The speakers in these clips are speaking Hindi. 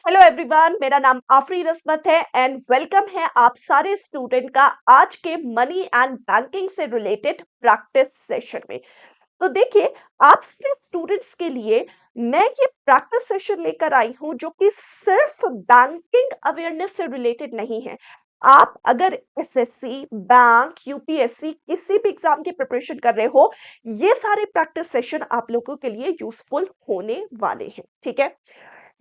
हेलो एवरीवन, मेरा नाम आफरी रस्मत है एंड वेलकम है आप सारे स्टूडेंट का आज के मनी एंड बैंकिंग से रिलेटेड प्रैक्टिस सेशन में। तो देखिए, आप सारे स्टूडेंट्स के लिए मैं ये प्रैक्टिस सेशन लेकर आई हूं जो कि सिर्फ बैंकिंग अवेयरनेस से रिलेटेड नहीं है। आप अगर एसएससी, बैंक, यूपीएससी किसी भी एग्जाम की प्रिपरेशन कर रहे हो, ये सारे प्रैक्टिस सेशन आप लोगों के लिए यूजफुल होने वाले हैं। ठीक है,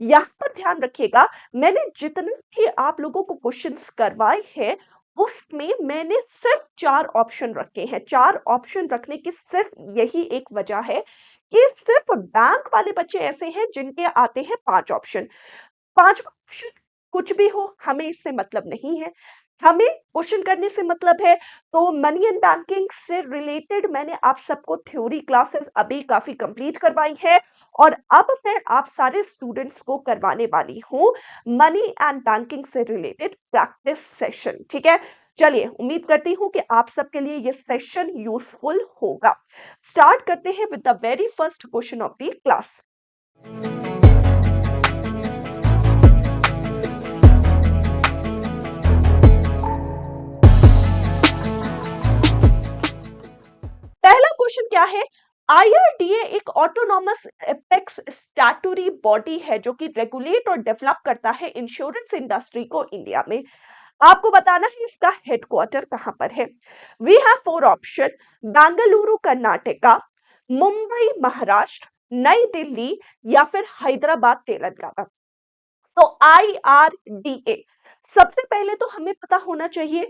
यहाँ पर ध्यान रखिएगा, मैंने जितने भी आप लोगों को क्वेश्चंस करवाए हैं, उसमें मैंने सिर्फ 4 ऑप्शन रखे हैं। 4 ऑप्शन रखने की सिर्फ यही एक वजह है कि सिर्फ बैंक वाले बच्चे ऐसे हैं जिनके आते हैं 5 ऑप्शन। 5 ऑप्शन कुछ भी हो, हमें इससे मतलब नहीं है। हमें क्वेश्चन करने से मतलब है। तो मनी एंड बैंकिंग से रिलेटेड मैंने आप सबको थ्योरी क्लासेस अभी काफी कंप्लीट करवाई है और अब मैं आप सारे स्टूडेंट्स को करवाने वाली हूँ मनी एंड बैंकिंग से रिलेटेड प्रैक्टिस सेशन। ठीक है, चलिए, उम्मीद करती हूँ कि आप सबके लिए ये सेशन यूजफुल होगा। स्टार्ट करते हैं with the very first question of the class. पहला क्वेश्चन क्या है? आईआरडीए एक ऑटोनॉमस एपेक्स स्टैट्यूटरी बॉडी है जो कि रेगुलेट और डेवलप करता है इंश्योरेंस इंडस्ट्री को इंडिया में। आपको बताना है इसका हेडक्वार्टर कहां पर है। We have 4 option: Bengaluru Karnataka, Mumbai Maharashtra, नई दिल्ली या फिर हैदराबाद तेलंगाना। तो आईआरडीए, सबसे पहले तो हमें पता होना चाहिए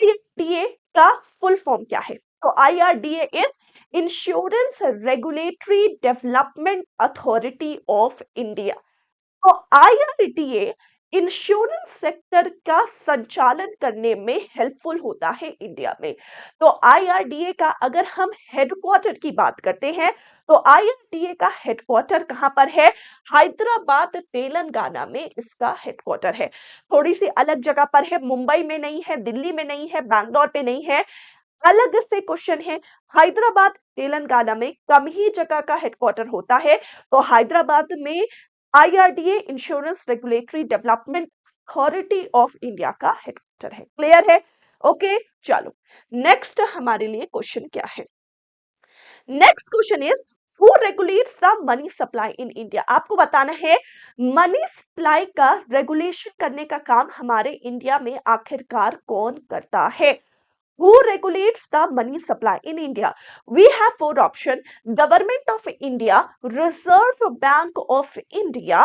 आईआरडीए का फुल फॉर्म क्या है। तो IRDA is insurance regulatory development authority of India. तो आईआरडीए इंश्योरेंस सेक्टर का संचालन करने में हेल्पफुल होता है इंडिया में। तो आईआरडीए का अगर हम हेडक्वार्टर की बात करते हैं, तो आईआरडीए का हेडक्वार्टर कहां पर है? हैदराबाद तेलंगाना में इसका हेडक्वार्टर है। थोड़ी सी अलग जगह पर है, मुंबई में नहीं है, दिल्ली में नहीं है, बैंगलोर पे नहीं है, अलग से क्वेश्चन है। हैदराबाद तेलंगाना में कम ही जगह का हेडक्वार्टर होता है। तो हैदराबाद में IRDA insurance regulatory development authority of India का हेडक्वार्टर है। क्लियर है? ओके, चलो, नेक्स्ट हमारे लिए क्वेश्चन क्या है? Next question is who regulates the money supply in India. आपको बताना है मनी सप्लाई का रेगुलेशन करने का काम हमारे इंडिया में आखिरकार कौन करता है। Who regulates the money supply in India? We have 4 options: Government of India, Reserve Bank of India,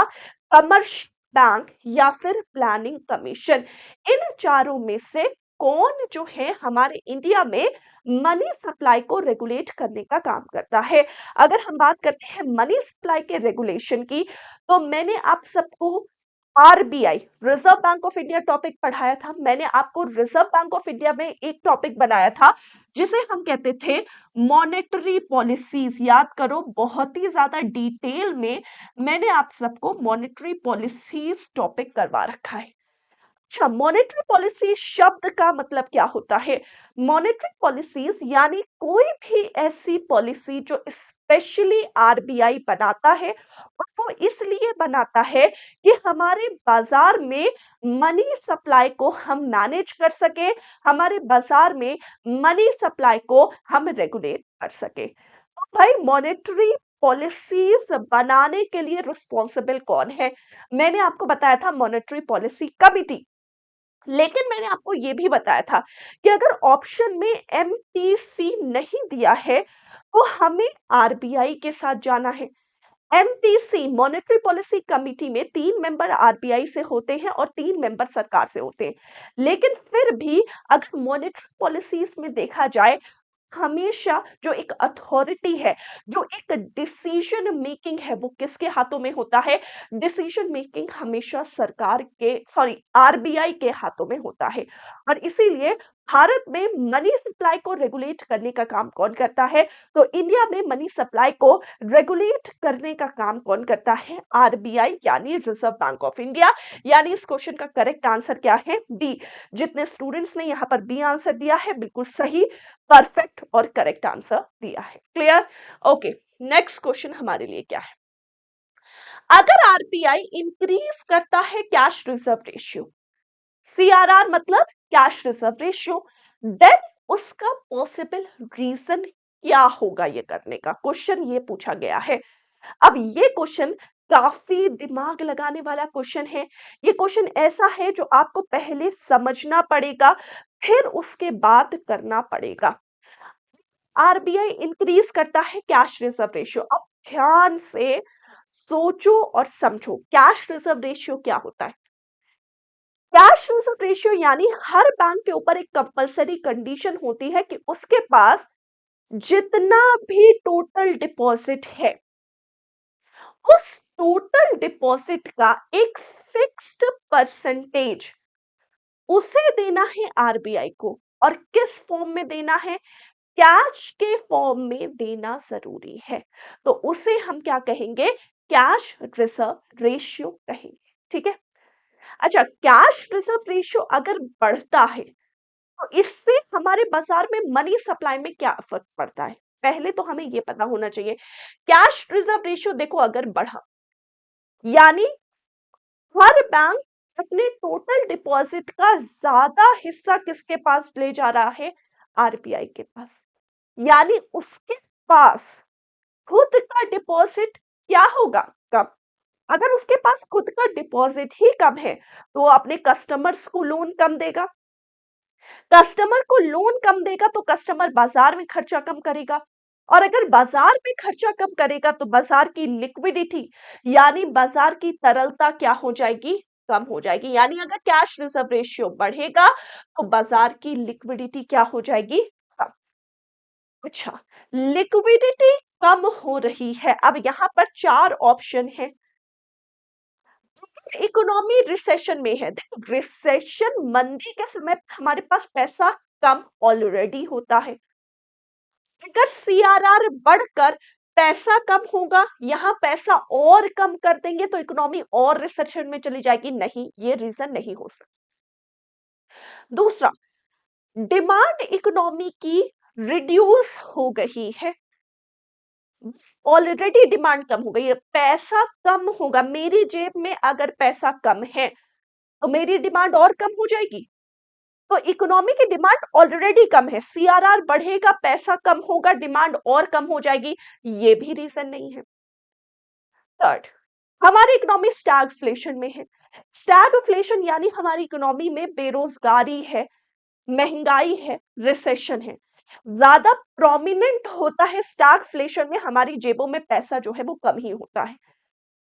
Commercial Bank या फिर प्लानिंग कमीशन। इन चारों में से कौन जो है हमारे इंडिया में मनी सप्लाई को रेगुलेट करने का काम करता है? अगर हम बात करते हैं मनी सप्लाई के रेगुलेशन की, तो मैंने आप सबको RBI, reserve bank of India topic पढ़ाया था। मैंने आपको रिजर्व बैंक ऑफ इंडिया में एक टॉपिक बनाया था जिसे हम कहते थे मॉनेटरी पॉलिसीज। याद करो, बहुत ही ज्यादा डिटेल में मैंने आप सबको मॉनेटरी पॉलिसीज टॉपिक करवा रखा है। अच्छा, मॉनेटरी पॉलिसी शब्द का मतलब क्या होता है? मॉनेटरी पॉलिसीज यानी कोई भी ऐसी पॉलिसी जो स्पेशली आरबीआई बनाता है, और वो इसलिए बनाता है कि हमारे बाजार में मनी सप्लाई को हम मैनेज कर सके, हमारे बाजार में मनी सप्लाई को हम रेगुलेट कर सके। तो भाई, मॉनेटरी पॉलिसीज बनाने के लिए रिस्पॉन्सिबल कौन है? मैंने आपको बताया था मॉनेटरी पॉलिसी कमिटी। लेकिन मैंने आपको यह भी बताया था कि अगर ऑप्शन में एमपीसी नहीं दिया है, तो हमें आरबीआई के साथ जाना है। एमपीसी, मॉनेटरी पॉलिसी कमिटी में 3 मेंबर आरबीआई से होते हैं और 3 मेंबर सरकार से होते हैं। लेकिन फिर भी अगर मॉनेटरी पॉलिसीज में देखा जाए, हमेशा जो एक अथॉरिटी है, जो एक डिसीजन मेकिंग है, वो किसके हाथों में होता है? डिसीजन मेकिंग हमेशा सरकार के, सॉरी, आरबीआई के हाथों में होता है। और इसीलिए भारत में मनी सप्लाई को रेगुलेट करने का काम कौन करता है? तो इंडिया में मनी सप्लाई को रेगुलेट करने का काम कौन करता है? आरबीआई यानी रिजर्व बैंक ऑफ इंडिया। यानी इस क्वेश्चन का करेक्ट आंसर क्या है? डी। जितने स्टूडेंट्स ने यहाँ पर बी आंसर दिया है, बिल्कुल सही, परफेक्ट और करेक्ट आंसर दिया है। क्लियर? ओके, नेक्स्ट क्वेश्चन हमारे लिए क्या है? अगर आरबीआई इंक्रीज करता है कैश रिजर्व रेशियो, सीआरआर मतलब कैश रिजर्व रेशियो, देन उसका पॉसिबल रीजन क्या होगा ये करने का, क्वेश्चन ये पूछा गया है। अब ये क्वेश्चन काफी दिमाग लगाने वाला क्वेश्चन है। ये क्वेश्चन ऐसा है जो आपको पहले समझना पड़ेगा, फिर उसके बाद करना पड़ेगा। आरबीआई इंक्रीज करता है कैश रिजर्व रेशियो। अब ध्यान से सोचो और समझो, कैश रिजर्व रेशियो क्या होता है। कैश रिजर्व रेशियो यानी हर बैंक के ऊपर एक कंपलसरी कंडीशन होती है कि उसके पास जितना भी टोटल डिपॉजिट है, उस टोटल डिपॉजिट का एक फिक्स्ड परसेंटेज उसे देना है आरबीआई को। और किस फॉर्म में देना है? कैश के फॉर्म में देना जरूरी है। तो उसे हम क्या कहेंगे? कैश रिजर्व रेशियो कहेंगे। ठीक है। अच्छा, कैश रिजर्व रेशियो अगर बढ़ता है तो इससे हमारे बाजार में मनी सप्लाई में क्या फर्क पड़ता है? पहले तो हमें यह पता होना चाहिए। कैश रिजर्व रेशियो देखो अगर बढ़ा, यानी हर बैंक अपने टोटल डिपॉजिट का ज्यादा हिस्सा किसके पास ले जा रहा है? आरबीआई के पास। यानी उसके पास खुद का डिपॉजिट क्या होगा? कम। अगर उसके पास खुद का डिपॉजिट ही कम है तो वो अपने कस्टमर्स को लोन कम देगा। कस्टमर को लोन कम देगा तो कस्टमर बाजार में खर्चा कम करेगा। और अगर बाजार में खर्चा कम करेगा तो बाजार की लिक्विडिटी यानी बाजार की तरलता क्या हो जाएगी? कम हो जाएगी। यानी अगर कैश रिजर्व रेशियो बढ़ेगा तो बाजार की लिक्विडिटी क्या हो जाएगी? कम। अच्छा, लिक्विडिटी कम हो रही है। अब यहां पर चार ऑप्शन है। इकोनॉमी रिसेशन में है। देखो, रिसेशन मंदी के समय हमारे पास पैसा कम ऑलरेडी होता है। अगर सीआरआर बढ़कर पैसा कम होगा, यहां पैसा और कम कर देंगे तो इकोनॉमी और रिसेशन में चली जाएगी। नहीं, ये रीजन नहीं हो सकता। दूसरा, डिमांड इकोनॉमी की रिड्यूस हो गई है। ऑलरेडी डिमांड कम हो गई है, पैसा कम होगा। मेरी जेब में अगर पैसा कम है तो मेरी डिमांड और कम हो जाएगी। तो इकोनॉमी की डिमांड ऑलरेडी कम है, सीआरआर बढ़ेगा, पैसा कम होगा, डिमांड और कम हो जाएगी। ये भी रीजन नहीं है। थर्ड, हमारी इकोनॉमी स्टैगफ्लेशन में है। स्टैगफ्लेशन यानी हमारी इकोनॉमी में बेरोजगारी है, महंगाई है, रिसेशन है। ज्यादा प्रोमिनेंट होता है स्टैगफ्लेशन में, हमारी जेबों में पैसा जो है वो कम ही होता है।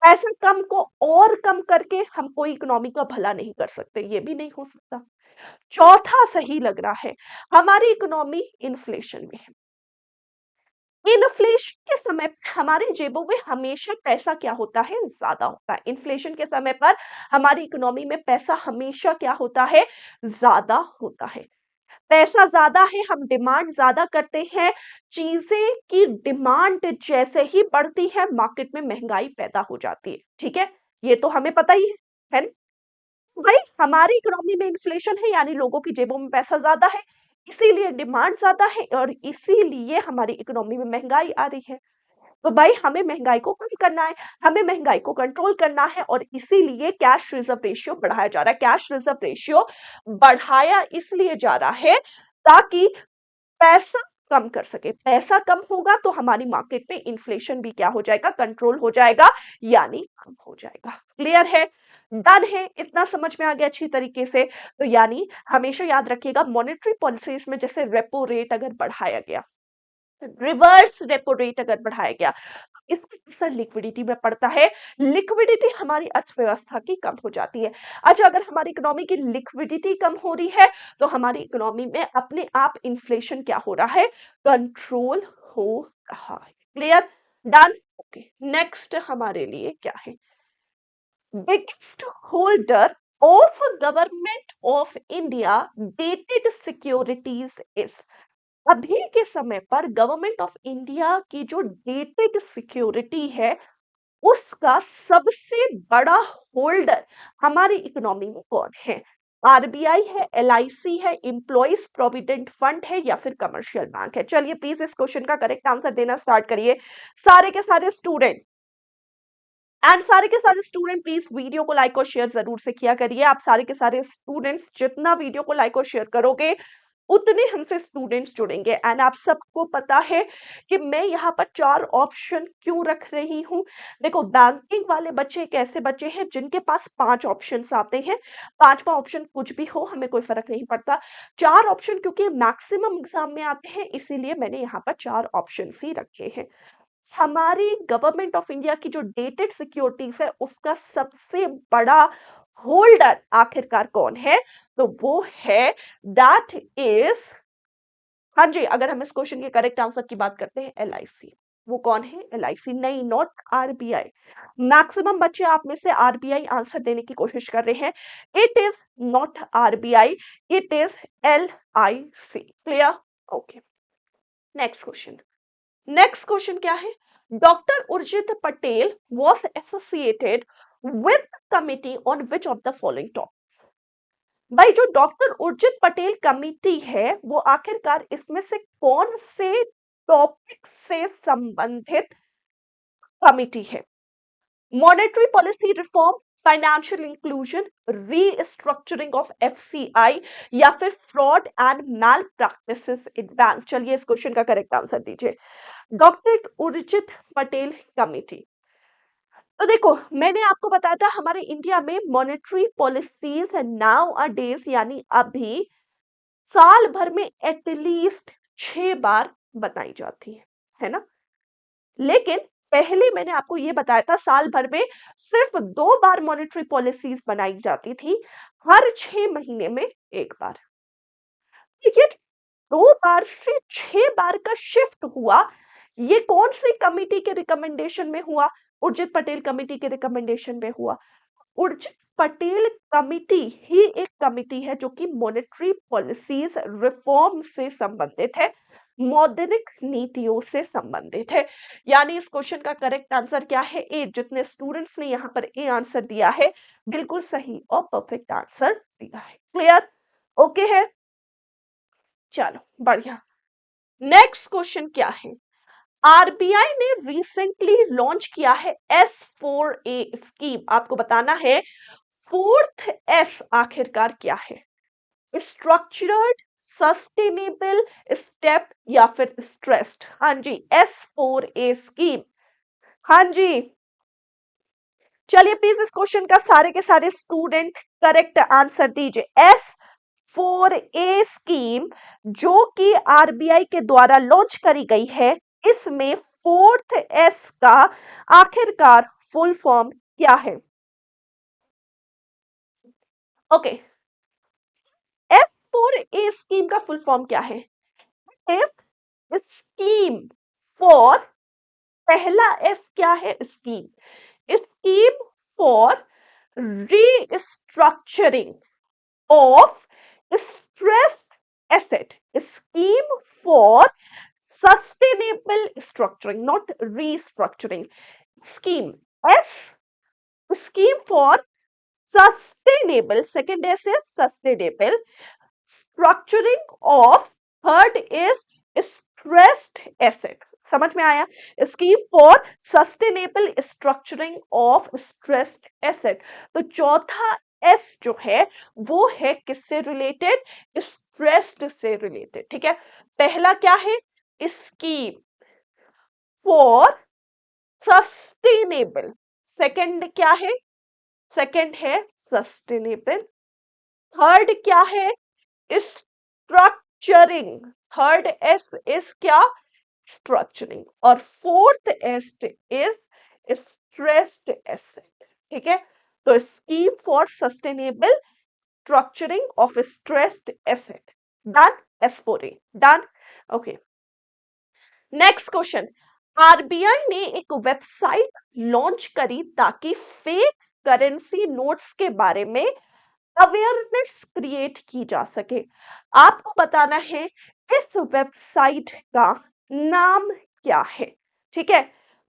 पैसा कम को और कम करके हम कोई इकोनॉमी का भला नहीं कर सकते, ये भी नहीं हो सकता। चौथा सही लग रहा है, हमारी इकोनॉमी इन्फ्लेशन में है। इन्फ्लेशन के समय पर हमारी जेबों में हमेशा पैसा क्या होता है? ज्यादा होता है। इन्फ्लेशन के समय पर हमारी इकोनॉमी में पैसा हमेशा क्या होता है? ज्यादा होता है। पैसा ज्यादा है, हम डिमांड ज्यादा करते हैं। चीजें की डिमांड जैसे ही बढ़ती है मार्केट में महंगाई पैदा हो जाती है। ठीक है, ये तो हमें पता ही है ना? भाई, हमारी इकोनॉमी में इन्फ्लेशन है यानी लोगों की जेबों में पैसा ज्यादा है, इसीलिए डिमांड ज्यादा है और इसीलिए हमारी इकोनॉमी में महंगाई आ रही है। तो भाई, हमें महंगाई को कम करना है, हमें महंगाई को कंट्रोल करना है और इसीलिए कैश रिजर्व रेशियो बढ़ाया जा रहा है। कैश रिजर्व रेशियो बढ़ाया इसलिए जा रहा है ताकि पैसा कम कर सके। पैसा कम होगा तो हमारी मार्केट में इन्फ्लेशन भी क्या हो जाएगा? कंट्रोल हो जाएगा, यानी कम हो जाएगा। क्लियर है? डन है? इतना समझ में आ गया अच्छी तरीके से? तो यानी हमेशा याद रखिएगा, मॉनेटरी पॉलिसीज में जैसे रेपो रेट अगर बढ़ाया गया, रिवर्स रेपो रेट अगर बढ़ाया गया, इसका असर लिक्विडिटी में पड़ता है। लिक्विडिटी हमारी अर्थव्यवस्था की कम हो जाती है। अच्छा, अगर हमारी इकोनॉमी की लिक्विडिटी कम हो रही है तो हमारी इकोनॉमी में अपने आप इन्फ्लेशन क्या हो रहा है? कंट्रोल हो रहा है। क्लियर? डन? ओके, नेक्स्ट हमारे लिए क्या है? Biggest holder of government of India dated securities is. अभी के समय पर गवर्नमेंट ऑफ इंडिया की जो डेटेड सिक्योरिटी है उसका सबसे बड़ा होल्डर हमारी इकोनॉमी में कौन है? आरबीआई है, एलआईसी है, एम्प्लॉइज प्रोविडेंट फंड है या फिर कमर्शियल बैंक है? चलिए प्लीज इस क्वेश्चन का करेक्ट आंसर देना स्टार्ट करिए सारे के सारे स्टूडेंट। एंड सारे के सारे स्टूडेंट प्लीज वीडियो को लाइक और शेयर जरूर से किया करिए। आप सारे के सारे स्टूडेंट्स जितना वीडियो को लाइक और शेयर करोगे उतने हमसे स्टूडेंट्स जुड़ेंगे। एंड आप सबको पता है कि मैं यहाँ पर 4 ऑप्शन क्यों रख रही हूँ। देखो, बैंकिंग वाले बच्चे एक ऐसे बच्चे हैं जिनके पास 5 ऑप्शंस आते हैं। 5वां ऑप्शन कुछ भी हो, हमें कोई फर्क नहीं पड़ता। 4 ऑप्शन क्योंकि मैक्सिमम एग्जाम में आते हैं, इसीलिए मैंने यहाँ पर 4 ऑप्शन ही रखे हैं। हमारी गवर्नमेंट ऑफ इंडिया की जो डेटेड सिक्योरिटीज है उसका सबसे बड़ा होल्डर आखिरकार कौन है? तो वो है, दैट इज, हाँ जी, अगर हम इस क्वेश्चन के करेक्ट आंसर की बात करते हैं, एलआईसी। वो कौन है? एलआईसी, नहीं, नॉट आरबीआई। मैक्सिमम बच्चे आप में से आरबीआई आंसर देने की कोशिश कर रहे हैं। It is not RBI, it is LIC. Clear? Okay, next question. Next question क्या है? Doctor Urjit Patel was associated with committee on which of the following topic. भाई, जो डॉक्टर उर्जित पटेल कमिटी है वो आखिरकार इसमें से कौन से टॉपिक से संबंधित कमिटी है? Monetary policy reform, financial inclusion, restructuring of FCI, या फिर fraud and malpractices in bank. चलिए इस क्वेश्चन का करेक्ट आंसर दीजिए। Doctor Urjit Patel committee. तो देखो, मैंने आपको बताया था हमारे इंडिया में monetary policies nowadays यानी अभी साल भर में एटलीस्ट 6 बार बनाई जाती है ना? लेकिन पहले मैंने आपको ये बताया था साल भर में सिर्फ 2 बार मॉनेटरी पॉलिसीज बनाई जाती थी, हर 6 महीने में एक बार। ये 2 बार से 6 बार का शिफ्ट हुआ, ये कौन सी कमिटी के रिकमेंडेशन में हुआ? उर्जित पटेल कमिटी के रिकमेंडेशन में हुआ। उर्जित पटेल कमिटी ही एक कमिटी है जो कि मॉनेटरी पॉलिसीज रिफॉर्म से संबंधित है, मौद्रिक नीतियों से संबंधित है। यानी इस क्वेश्चन का करेक्ट आंसर क्या है? ए। जितने स्टूडेंट्स ने यहाँ पर ए आंसर दिया है, बिल्कुल सही और परफेक्ट आंसर दिया है। क्लियर? ओके है, चलो बढ़िया। नेक्स्ट क्वेश्चन क्या है? आरबीआई ने रिसेंटली लॉन्च किया है S4A स्कीम। आपको बताना है फोर्थ एस आखिरकार क्या है? स्ट्रक्चर्ड, सस्टेनेबल, स्टेप, या फिर स्ट्रेस्ड। हाँ जी, S4A स्कीम। हाँ जी, चलिए प्लीज इस क्वेश्चन का सारे के सारे स्टूडेंट करेक्ट आंसर दीजिए। S4A स्कीम जो कि आरबीआई के द्वारा लॉन्च करी गई है, इसमें फोर्थ एस का आखिरकार फुल फॉर्म क्या है? ओके, S4A स्कीम का फुल फॉर्म क्या है? इस स्कीम फॉर, पहला एस क्या है? Scheme, scheme for restructuring of stressed asset, scheme for sustainable structuring, not restructuring. Scheme S, scheme for sustainable, second S is sustainable structuring of, third is stressed asset. समझ में आया? Scheme for sustainable structuring of stressed asset. तो चौथा एस जो है वो है किससे रिलेटेड? स्ट्रेस्ड से रिलेटेड। ठीक है, पहला क्या है? स्कीम फॉर सस्टेनेबल, सेकंड क्या है? सेकंड है सस्टेनेबल, थर्ड क्या है? स्ट्रक्चरिंग, थर्ड एस इज क्या? स्ट्रक्चरिंग, और fourth S is stressed asset. ठीक है, तो scheme for sustainable structuring of stressed asset, done. S4A done. Okay, next question. RBI ने एक वेबसाइट लॉन्च करी ताकि फेक करेंसी नोट्स के बारे में अवेयरनेस क्रिएट की जा सके। आपको बताना है इस वेबसाइट का नाम क्या है। ठीक है,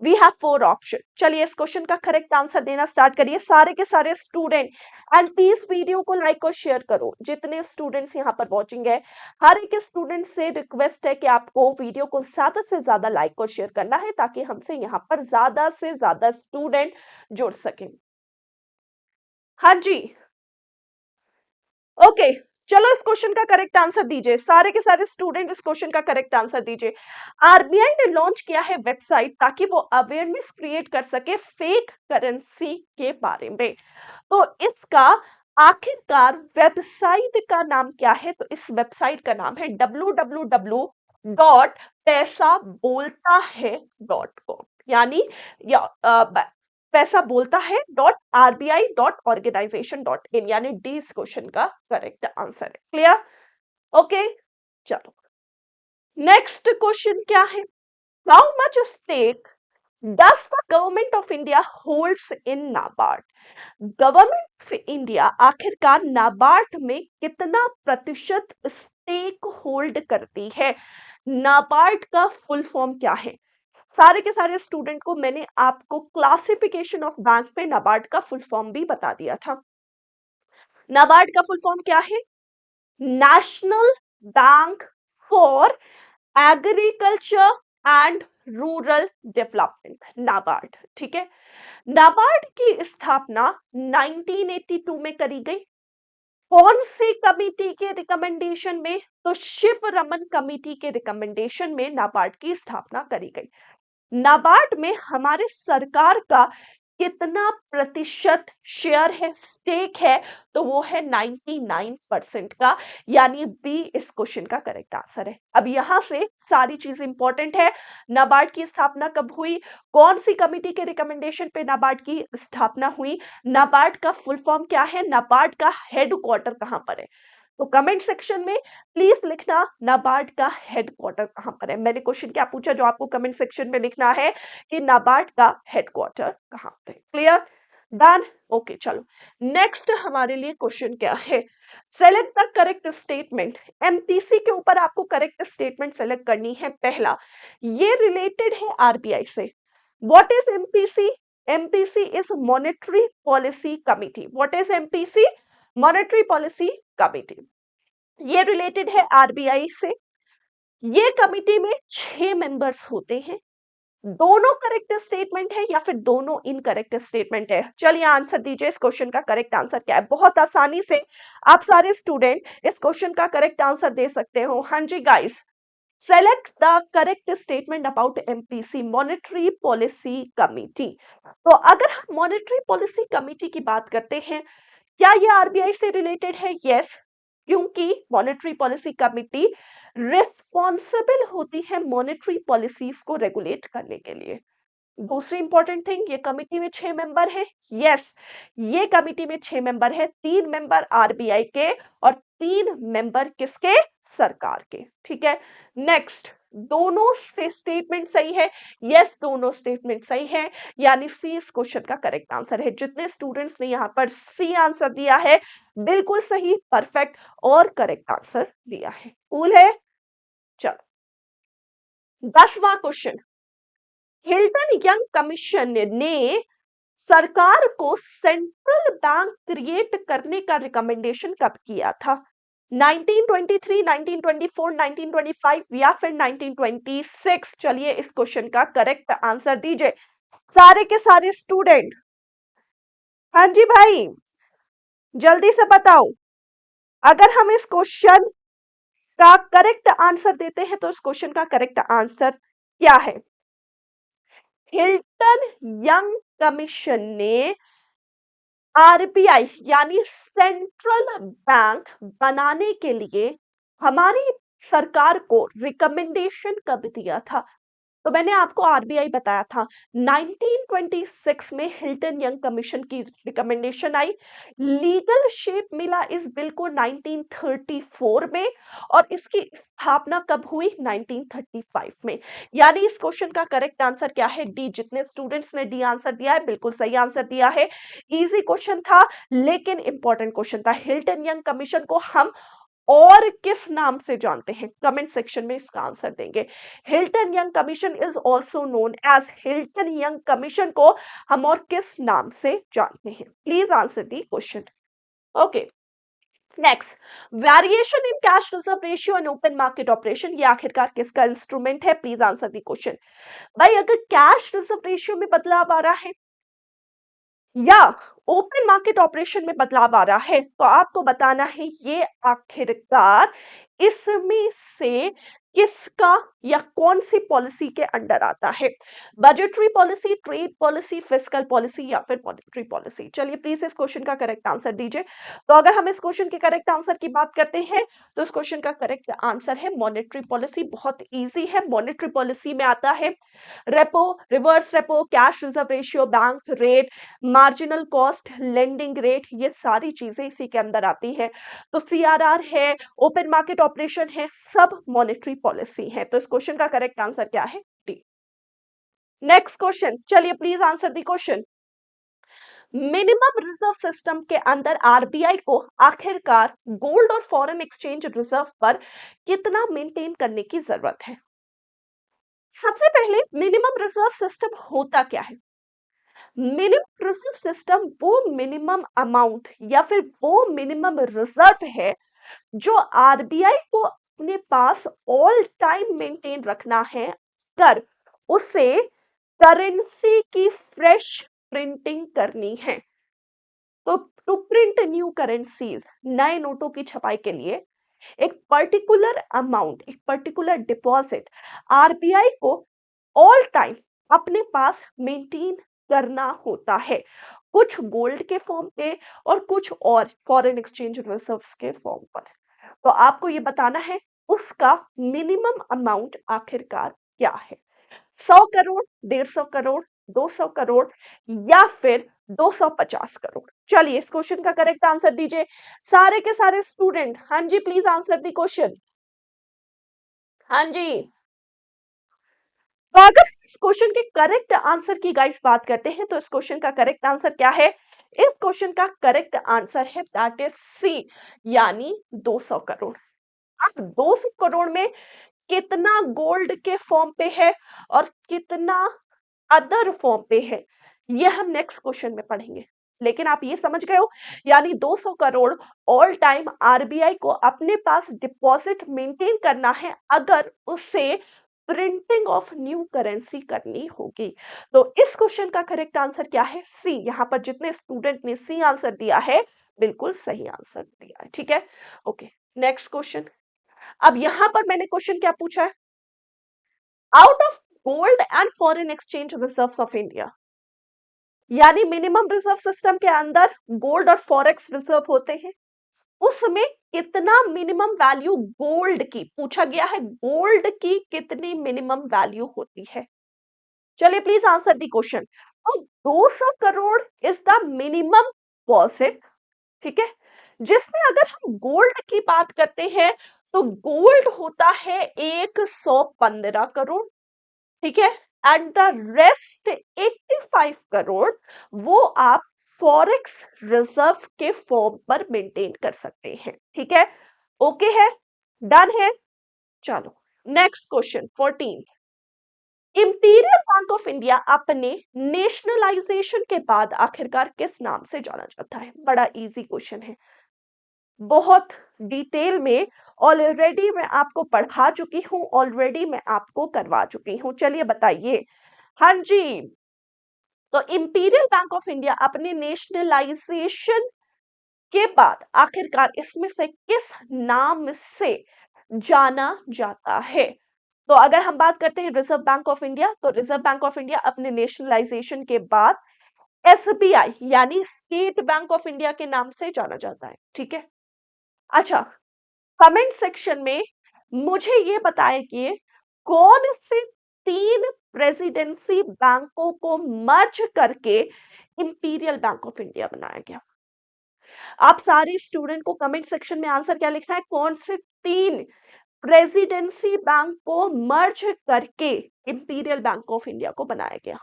वी हैव 4 ऑप्शन। चलिए इस क्वेश्चन का करेक्ट आंसर देना स्टार्ट करिए सारे के सारे स्टूडेंट। एंड प्लीज वीडियो को लाइक और शेयर करो। जितने स्टूडेंट्स यहाँ पर वॉचिंग है, हर एक स्टूडेंट से रिक्वेस्ट है कि आपको वीडियो को ज्यादा से ज्यादा लाइक और शेयर करना है, ताकि हमसे यहाँ पर ज्यादा से ज्यादा स्टूडेंट जुड़ सकें। हाँ जी, ओके। चलो इस क्वेश्चन का करेक्ट आंसर दीजिए, सारे के सारे स्टूडेंट इस क्वेश्चन का करेक्ट आंसर दीजिए। आरबीआई ने लॉन्च किया है वेबसाइट ताकि वो अवेयरनेस क्रिएट कर सके फेक करेंसी के बारे में। तो इसका आखिरकार वेबसाइट का नाम क्या है? तो इस वेबसाइट का नाम है www.पैसाबोलताहै.com, यानी पैसा बोलता है .rbi.organization.in, यानी डी इस क्वेश्चन का करेक्ट आंसर है। क्लियर? ओके, चलो नेक्स्ट क्वेश्चन क्या है? How much stake does the government of India holds in NABARD? Government of India आखिरकार नाबार्ड में कितना प्रतिशत स्टेक होल्ड करती है? नाबार्ड का फुल फॉर्म क्या है? सारे के सारे स्टूडेंट को मैंने आपको क्लासिफिकेशन ऑफ बैंक पे नाबार्ड का फुल फॉर्म भी बता दिया था। नाबार्ड का फुल फॉर्म क्या है? National bank for agriculture and rural development, NABARD. ठीक है, नाबार्ड की स्थापना 1982 में करी गई। कौन सी कमिटी के रिकमेंडेशन में? तो शिव रमन कमिटी के रिकमेंडेशन में नाबार्ड की स्थापना करी गई। नाबार्ड में हमारे सरकार का कितना प्रतिशत शेयर है, स्टेक है? तो वो है 99% का, यानी बी इस क्वेश्चन का करेक्ट आंसर है। अब यहां से सारी चीज इंपॉर्टेंट है। नाबार्ड की स्थापना कब हुई? कौन सी कमिटी के रिकमेंडेशन पे नाबार्ड की स्थापना हुई? नाबार्ड का फुल फॉर्म क्या है? नाबार्ड का हेडक्वार्टर कहां पर है? तो कमेंट सेक्शन में प्लीज लिखना नाबार्ड का हेडक्वार्टर कहां पर है। मैंने क्वेश्चन क्या पूछा जो आपको कमेंट सेक्शन में लिखना है कि नाबार्ड का हेडक्वार्टर कहां पर है। क्लियर? डन? ओके, चलो नेक्स्ट हमारे लिए क्वेश्चन क्या है? Select the correct statement. MPC के ऊपर आपको करेक्ट स्टेटमेंट सेलेक्ट करनी है। पहला, ये रिलेटेड है आरबीआई से। What is MPC? MPC is monetary policy committee. What is MPC? Monetary policy committee. ये रिलेटेड है आरबीआई से। ये कमिटी में 6 मेंबर्स होते हैं। दोनों करेक्ट स्टेटमेंट है या फिर दोनों इनकरेक्ट स्टेटमेंट है? चलिए आंसर दीजिए, इस क्वेश्चन का करेक्ट आंसर क्या है? बहुत आसानी से आप सारे स्टूडेंट इस क्वेश्चन का करेक्ट आंसर दे सकते हो। हाँ जी guys, select the correct statement about MPC, monetary policy committee. तो अगर हम मॉनेटरी पॉलिसी कमिटी की बात करते हैं, क्या ये आरबीआई से रिलेटेड है? यस, क्योंकि मॉनेटरी पॉलिसी कमिटी रिस्पॉन्सिबल होती है मॉनेटरी पॉलिसीज को रेगुलेट करने के लिए। दूसरी इंपॉर्टेंट थिंग, ये कमिटी में 6 मेंबर है। यस, ये कमिटी में 6 मेंबर है, 3 मेंबर आरबीआई के और 3 मेंबर किसके? सरकार के। ठीक है, नेक्स्ट, दोनों से स्टेटमेंट सही है। यस, दोनों स्टेटमेंट सही है, यानी सी इस क्वेश्चन का करेक्ट आंसर है। जितने स्टूडेंट्स ने यहाँ पर सी आंसर दिया है, बिल्कुल सही, परफेक्ट और करेक्ट आंसर दिया है। कूल है? चलो 10वां क्वेश्चन, हिल्टन यंग कमीशन ने सरकार को सेंट्रल बैंक क्रिएट करने का रिकमेंडेशन कब किया था? 1923, 1924, 1925 या फिर 1926? चलिए इस क्वेश्चन का करेक्ट आंसर दीजिए सारे के सारे स्टूडेंट। हाँ जी भाई, जल्दी से बताओ। अगर हम इस क्वेश्चन का करेक्ट आंसर देते हैं तो इस क्वेश्चन का करेक्ट आंसर क्या है? हिल्टन यंग कमीशन ने आरबीआई यानी सेंट्रल बैंक बनाने के लिए हमारी सरकार को रिकमेंडेशन कब दिया था? तो मैंने आपको आरबीआई बताया था। 1926 में हिल्टन यंग कमीशन की रिकमेंडेशन आई। लीगल शेप मिला इस बिल को 1934 में, और इसकी स्थापना कब हुई? 1935 में। यानी इस क्वेश्चन का करेक्ट आंसर क्या है? डी। जितने स्टूडेंट्स ने डी आंसर दिया है, बिल्कुल सही आंसर दिया है। इजी क्वेश्चन था लेकिन इंपॉर्टेंट क्वेश्चन था। हिल्टन यंग कमीशन को हम और किस नाम से जानते हैं? कमेंट सेक्शन में इसका आंसर देंगे। Hilton Young commission is also known as Hilton Young commission को हम और किस नाम से जानते हैं? Please answer the question. Okay, next, variation in cash reserve ratio and open market operation, ये आखिरकार किसका इंस्ट्रूमेंट है? Please answer the question. भाई अगर कैश रिजर्व रेशियो में बदलाव आ रहा है या ओपन मार्केट ऑपरेशन में बदलाव आ रहा है, तो आपको बताना है ये आखिरकार इसमें से किसका या कौन सी पॉलिसी के अंडर आता है? Budgetary policy, trade policy, fiscal policy या फिर मॉनेटरी पॉलिसी? चलिए प्लीज इस क्वेश्चन का करेक्ट आंसर दीजिए। तो अगर हम इस क्वेश्चन के करेक्ट आंसर की बात करते हैं तो इस क्वेश्चन का करेक्ट आंसर है मॉनेटरी पॉलिसी। बहुत इजी है। मॉनेटरी पॉलिसी में आता है repo, reverse repo, cash reserve ratio, bank rate, marginal cost, lending rate, ये सारी चीजें इसी के अंदर आती है। तो सीआरआर है, ओपन मार्केट ऑपरेशन है, सब मॉनेटरी पॉलिसी है। तो इस क्वेश्चन का करेक्ट आंसर क्या है? डी। नेक्स्ट क्वेश्चन, चलिए please answer the question. Minimum reserve system के अंदर आरबीआई को आखिरकार गोल्ड और फॉरेन एक्सचेंज रिजर्व पर कितना मेंटेन करने की जरूरत है? सबसे पहले मिनिमम रिजर्व सिस्टम होता क्या है? मिनिमम रिजर्व सिस्टम वो मिनिमम अमाउंट या फिर वो मिनिमम रिजर्व है जो आरबीआई को अपने पास ऑल टाइम मेंटेन रखना है अगर उसे करेंसी की फ्रेश प्रिंटिंग करनी है। तो टू प्रिंट न्यू करेंसीज, नए नोटों की छपाई के लिए एक पर्टिकुलर अमाउंट, एक पर्टिकुलर डिपॉजिट आरबीआई को ऑल टाइम अपने पास मेंटेन करना होता है, कुछ गोल्ड के फॉर्म पे और कुछ और फॉरेन एक्सचेंज रिजर्व्स के फॉर्म पर। तो आपको ये बताना है उसका मिनिमम अमाउंट आखिरकार क्या है? 100 करोड़, 150 करोड़, 200 करोड़ या फिर 250 करोड़? चलिए इस क्वेश्चन का करेक्ट आंसर दीजिए सारे के सारे स्टूडेंट। हाँ जी, प्लीज आंसर दी क्वेश्चन। हाँ जी। तो अगर इस क्वेश्चन के करेक्ट आंसर की गाइस बात करते हैं तो इस क्वेश्चन का करेक्ट आंसर क्या है? इस क्वेश्चन का करेक्ट आंसर है दैट इज सी, यानी 200 करोड़। अब 200 करोड़ में कितना गोल्ड के फॉर्म पे है और कितना अदर फॉर्म पे है, ये हम नेक्स्ट क्वेश्चन में पढ़ेंगे। लेकिन आप ये समझ गए हो, यानी 200 करोड़ ऑल टाइम आरबीआई को अपने पास डिपॉजिट मेंटेन करना है अगर उसे प्रिंटिंग ऑफ न्यू करेंसी करनी होगी। तो इस क्वेश्चन का करेक्ट आंसर क्या है? सी। यहां पर जितने स्टूडेंट ने सी आंसर दिया है बिल्कुल सही आंसर दिया है। ठीक है, ओके, नेक्स्ट क्वेश्चन। अब यहां पर मैंने क्वेश्चन क्या पूछा है? Out of gold and foreign exchange reserves of India, यानी मिनिमम रिजर्व सिस्टम के अंदर गोल्ड और फॉरेक्स रिजर्व होते हैं, उसमें कितना मिनिमम वैल्यू गोल्ड की पूछा गया है? गोल्ड की कितनी मिनिमम वैल्यू होती है? चलिए प्लीज आंसर दी क्वेश्चन। तो 200 crore is the minimum deposit, ठीक है, जिसमें अगर हम गोल्ड की बात करते हैं तो गोल्ड होता है 115 करोड़, ठीक है, एंड द रेस्ट 85 करोड़ वो आप फॉरेक्स रिजर्व के फॉर्म पर मेंटेन कर सकते हैं। ठीक है, ओके है, डन है। चलो next question 14। Imperial bank of India अपने नेशनलाइजेशन के बाद आखिरकार किस नाम से जाना जाता है? बड़ा इजी क्वेश्चन है, बहुत डिटेल में ऑलरेडी मैं आपको पढ़ा चुकी हूं, ऑलरेडी मैं आपको करवा चुकी हूं। चलिए बताइए। हाँ जी, तो इंपीरियल बैंक ऑफ इंडिया अपने नेशनलाइजेशन के बाद आखिरकार इसमें से किस नाम से जाना जाता है? तो अगर हम बात करते हैं रिजर्व बैंक ऑफ इंडिया, तो रिजर्व बैंक ऑफ इंडिया अपने नेशनलाइजेशन के बाद एसबीआई यानी स्टेट बैंक ऑफ इंडिया के नाम से जाना जाता है। ठीक है, अच्छा, कमेंट सेक्शन में मुझे ये बताएं कि कौन से 3 प्रेसिडेंसी बैंकों को मर्ज करके इंपीरियल बैंक ऑफ इंडिया बनाया गया? आप सारे स्टूडेंट को कमेंट सेक्शन में आंसर क्या लिखना है? कौन से 3 प्रेसिडेंसी बैंक को मर्ज करके इंपीरियल बैंक ऑफ इंडिया को बनाया गया?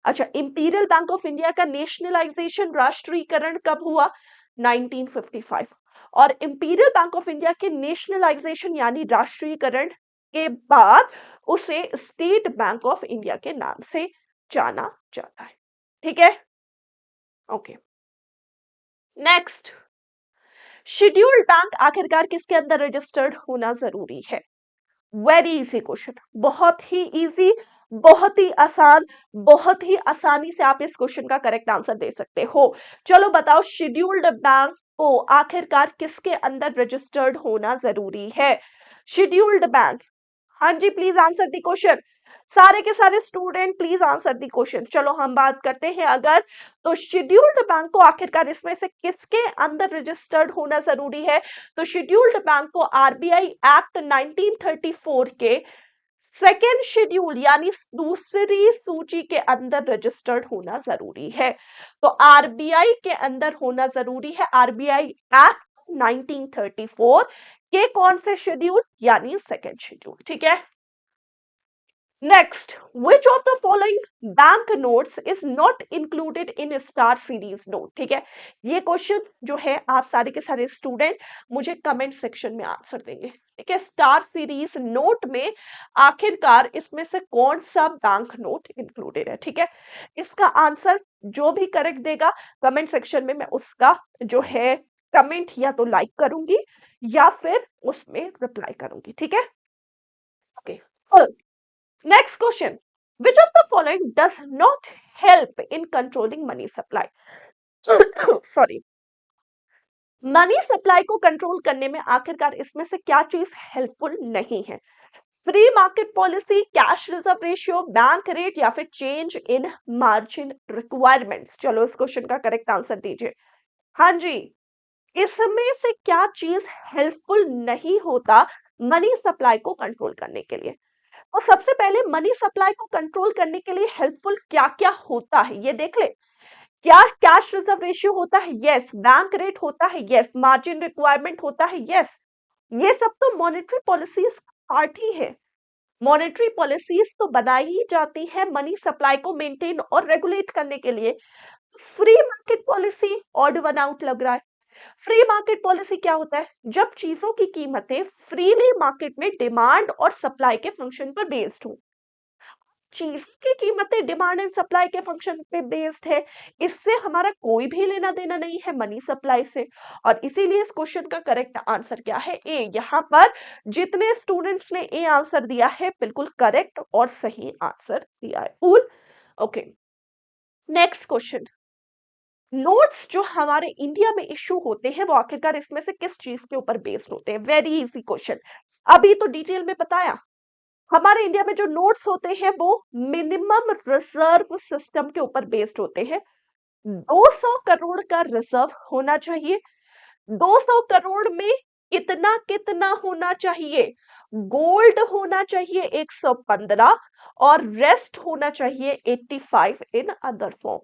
अच्छा, इंपीरियल बैंक ऑफ इंडिया का नेशनलाइजेशन, राष्ट्रीयकरण कब हुआ? 1955। और इंपीरियल बैंक ऑफ इंडिया के नेशनलाइजेशन यानी राष्ट्रीयकरण के बाद उसे स्टेट बैंक ऑफ इंडिया के नाम से जाना जाता है। ठीक है, ओके। नेक्स्ट, शेड्यूल्ड बैंक आखिरकार किसके अंदर रजिस्टर्ड होना जरूरी है? वेरी इजी क्वेश्चन, बहुत ही इजी, बहुत ही आसान, बहुत ही आसानी से आप इस क्वेश्चन का करेक्ट आंसर दे सकते हो। चलो बताओ, शेड्यूल्ड बैंक को आखिरकार किसके अंदर रजिस्टर्ड होना जरूरी है? शेड्यूल्ड बैंक, हाँ जी, प्लीज आंसर दी क्वेश्चन। सारे के सारे student please answer the question. चलो हम बात करते हैं, अगर तो शेड्यूल्ड बैंक को आखिरकार इसमें से किसके अंदर रजिस्टर्ड होना जरूरी है? तो शेड्यूल्ड बैंक को आरबीआई एक्ट 1934 के सेकेंड शेड्यूल यानी दूसरी सूची के अंदर रजिस्टर्ड होना जरूरी है। तो आरबीआई के अंदर होना जरूरी है, आरबीआई एक्ट 1934 के कौन से शेड्यूल यानी सेकेंड शेड्यूल। ठीक है, next, which of the following bank notes is not included in star series note? ठीक है, ये क्वेश्चन जो है आप सारे के सारे स्टूडेंट मुझे कमेंट सेक्शन में आंसर देंगे। ठीक है, स्टार सीरीज नोट में आखिरकार इसमें से कौन सा बैंक नोट इंक्लूडेड है? ठीक है, इसका आंसर जो भी करेक्ट देगा कमेंट सेक्शन में, मैं उसका जो है कमेंट या तो लाइक करूंगी या फिर उसमें रिप्लाई करूंगी। ठीक है, okay. Next question. Which of the following does not help in controlling money supply? Sorry. Money supply को कंट्रोल करने में आखिरकार इसमें से क्या चीज हेल्पफुल नहीं है? Free market policy, cash reserve ratio, bank rate या फिर चेंज इन मार्जिन रिक्वायरमेंट्स? चलो इस क्वेश्चन का करेक्ट आंसर दीजिए। हाँ जी, इसमें से क्या चीज हेल्पफुल नहीं होता मनी सप्लाई को कंट्रोल करने के लिए? और सबसे पहले मनी सप्लाई को कंट्रोल करने के लिए हेल्पफुल क्या क्या होता है ये देख ले। क्या कैश रिजर्व रेशियो होता है? यस। बैंक रेट होता है? यस। मार्जिन रिक्वायरमेंट होता है? यस। ये सब तो मॉनेटरी पॉलिसीज पार्ट ही है। मॉनेटरी पॉलिसीज तो बनाई ही जाती है मनी सप्लाई को मेंटेन और रेगुलेट करने के लिए। Free market policy odd one out लग रहा है। फ्री मार्केट पॉलिसी क्या होता है? जब चीजों की कीमतें फ्रीली मार्केट में डिमांड और सप्लाई के फंक्शन पर बेस्ड हो। चीज की कीमतें डिमांड एंड सप्लाई के फंक्शन पे बेस्ड है, इससे हमारा कोई भी लेना देना नहीं है मनी सप्लाई से। और इसीलिए इस क्वेश्चन का करेक्ट आंसर क्या है? ए। यहाँ पर जितने स्टूडेंट्स ने ए आंसर दिया है बिल्कुल करेक्ट और सही आंसर दिया है। Cool, okay. Next question, notes जो हमारे इंडिया में इशू होते हैं वो आखिरकार इसमें से किस चीज के ऊपर बेस्ड होते हैं? वेरी इजी क्वेश्चन, अभी तो डिटेल में बताया। हमारे इंडिया में जो नोट्स होते हैं वो मिनिमम रिजर्व सिस्टम के ऊपर बेस्ड होते हैं। 200 करोड़ का रिजर्व होना चाहिए। 200 करोड़ में कितना कितना होना चाहिए? गोल्ड होना चाहिए 115 और रेस्ट होना चाहिए 85 इन अदर फॉर्म।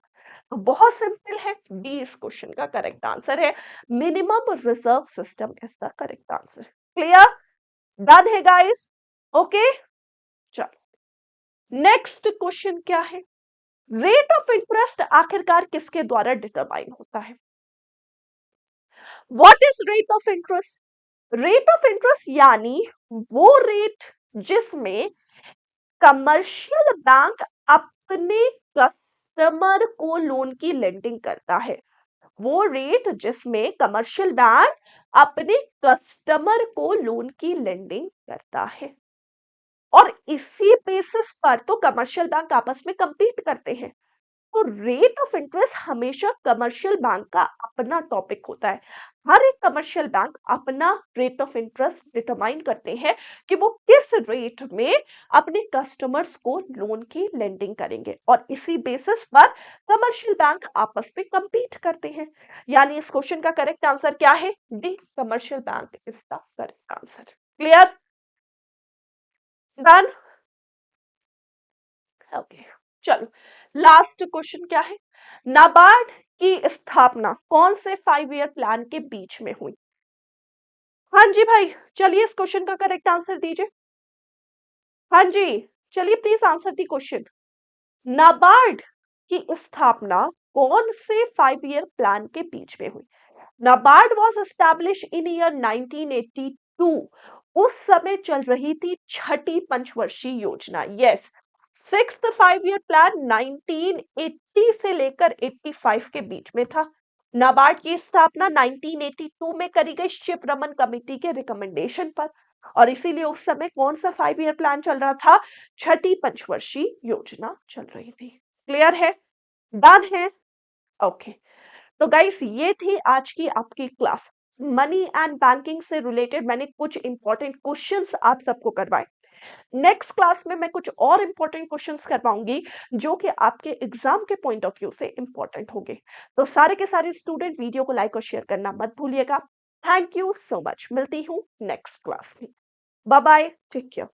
तो बहुत सिंपल है, बी इस क्वेश्चन का करेक्ट आंसर है। Minimum reserve system is the correct answer. Clear? Done है गाइस? ओके, चलो नेक्स्ट क्वेश्चन क्या है? रेट ऑफ इंटरेस्ट आखिरकार किसके द्वारा डिटरमाइन होता है? What is rate of interest? Rate of interest यानी वो रेट जिसमें कमर्शियल बैंक अपने कस्टमर को लोन की लेंडिंग करता है। वो रेट जिसमें कमर्शियल बैंक अपने कस्टमर को लोन की लेंडिंग करता है और इसी बेसिस पर तो कमर्शियल बैंक आपस में compete करते हैं। तो रेट ऑफ इंटरेस्ट हमेशा कमर्शियल बैंक का अपना टॉपिक होता है। हर एक कमर्शियल बैंक अपना रेट ऑफ इंटरेस्ट डिटरमाइन करते हैं कि वो किस रेट में अपने कस्टमर्स को लोन की लेंडिंग करेंगे और इसी बेसिस पर कमर्शियल बैंक आपस में compete करते हैं। यानी इस क्वेश्चन का करेक्ट आंसर क्या है? D, commercial bank is the correct answer. Clear? Done? Okay, चलो लास्ट क्वेश्चन क्या है? नाबार्ड की स्थापना कौन से 5 ईयर प्लान के बीच में हुई? हाँ जी भाई, चलिए इस क्वेश्चन का करेक्ट आंसर दीजिए। हाँ जी, चलिए please answer the question. NABARD की स्थापना कौन से 5 ईयर प्लान के बीच में हुई? NABARD was establish in year 1982। उस समय चल रही थी छठी पंचवर्षीय योजना। यस, सिक्स्थ 5 ईयर प्लान 1980 से लेकर 85 के बीच में था। नाबार्ड की स्थापना 1982 में करी गई शिव रमन कमेटी के रिकमेंडेशन पर, और इसीलिए उस समय कौन सा 5 ईयर प्लान चल रहा था? छठी पंचवर्षीय योजना चल रही थी। क्लियर है? डन है? ओके। तो गाइस, ये थी आज की आपकी क्लास। मनी एंड बैंकिंग से रिलेटेड मैंने कुछ इंपॉर्टेंट क्वेश्चंस आप सबको करवाए। नेक्स्ट क्लास में मैं कुछ और इंपॉर्टेंट क्वेश्चंस करवाऊंगी जो कि आपके एग्जाम के पॉइंट ऑफ व्यू से इंपॉर्टेंट होंगे। तो सारे के सारे स्टूडेंट वीडियो को लाइक और शेयर करना मत भूलिएगा। Thank you so much. मिलती हूँ नेक्स्ट क्लास में। Bye bye, take care.